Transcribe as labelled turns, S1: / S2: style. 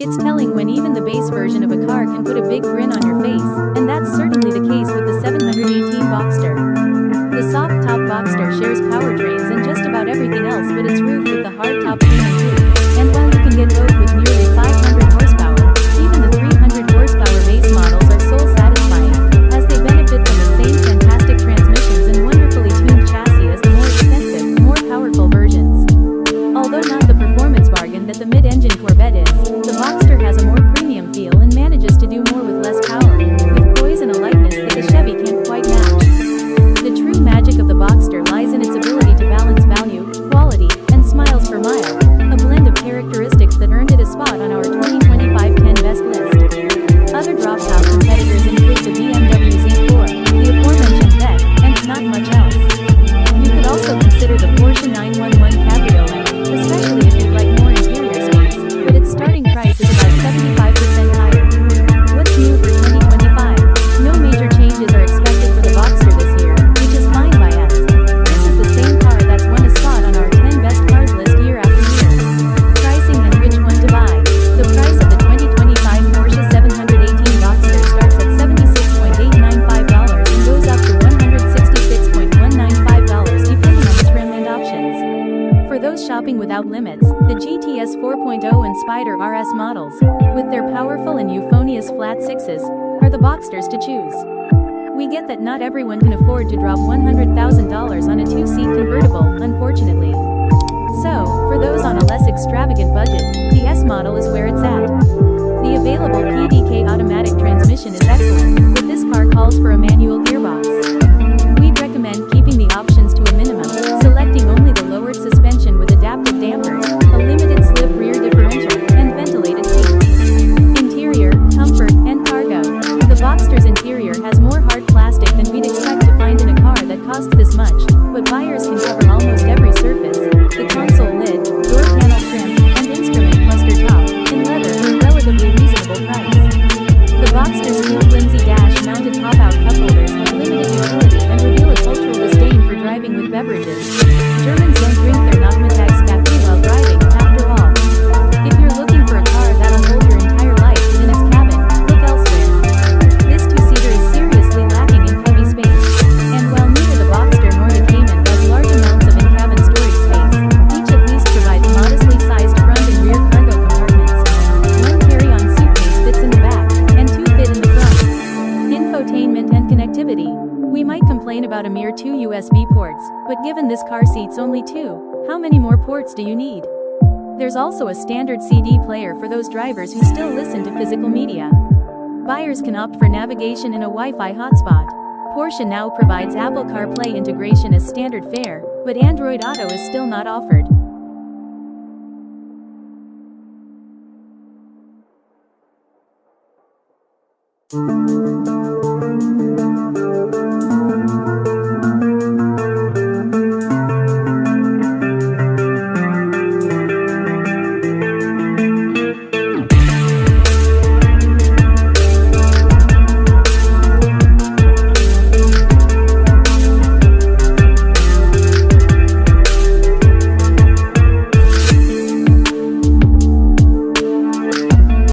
S1: It's telling when even the base version of a car can put a big grin on your face, and that's certainly the case with the 718 Boxster. The soft-top Boxster shares powertrains and just about everything else but its roof with the hard-top Cayman coupe, and while you can get both with nearly 500 horsepower, even the 300 horsepower base models are soul-satisfying, as they benefit from the same fantastic transmissions and wonderfully tuned chassis as the more expensive, more powerful versions. Although not the performance bargain that the mid-engine Corvette is, the Boxster has a more premium feel and manages to do more with less power, with poise and a lightness that the Chevy can't quite match. The true magic of the Boxster lies in its ability to balance value, quality, and smiles per mile, a blend of characteristics that earned it a spot on our 2025 10 Best list. Other drop-top competitors include the BMW Z4, the aforementioned Vette, and not much else. You could also consider the Porsche 911 Cabriolet, especially if you'd like more interior space, but its starting price is about 75% higher. What's new for 2025? No major changes are expected for the Boxster this year, which is fine by us. This is the same car that's won a spot on our 10 Best Cars list year after year. Pricing and which one to buy. The price of the 2025 Porsche 718 Boxster starts at $76,895 and goes up to $166,195 depending on the trim and options. For those shopping without limits, the GTS 4.0 and Spider RS models, with their powerful and euphonious flat sixes, are the Boxsters to choose. We get that not everyone can afford to drop $100,000 on a two-seat convertible, unfortunately. So, for those on a less extravagant budget, the S model is where it's at. The available PDK automatic transmission is excellent, but this car calls for a manual gearbox. We'd recommend keeping the options to a minimum, selecting only the lowered suspension with adaptive dampers, a limited slip rear differential, and ventilated seats. Interior, comfort, and cargo. The Boxster's interior has more hard plastic than we'd expect to find in a car that costs this much, but buyers can cover almost every surface. The console lid, door panel trim, and instrument cluster top, in leather for a relatively reasonable price. The Boxster's new flimsy dash-mounted pop-out cup holders have limited utility and reveal a cultural disdain for driving with beverages. Germans don't drink their Nachmittagscafé while driving, after all. If you're looking for a car that'll hold your entire life within its cabin, look elsewhere. This two-seater is seriously lacking in cubby space. And while neither the Boxster nor the Cayman does large amounts of in-cabin storage space, each at least provides modestly sized front and rear cargo compartments. One carry-on suitcase fits in the back, and two fit in the front. Infotainment and connectivity. We might complain about a mere 2 USB ports, but given this car seats only 2, how many more ports do you need? There's also a standard CD player for those drivers who still listen to physical media. Buyers can opt for navigation in a Wi-Fi hotspot. Porsche now provides Apple CarPlay integration as standard fare, but Android Auto is still not offered.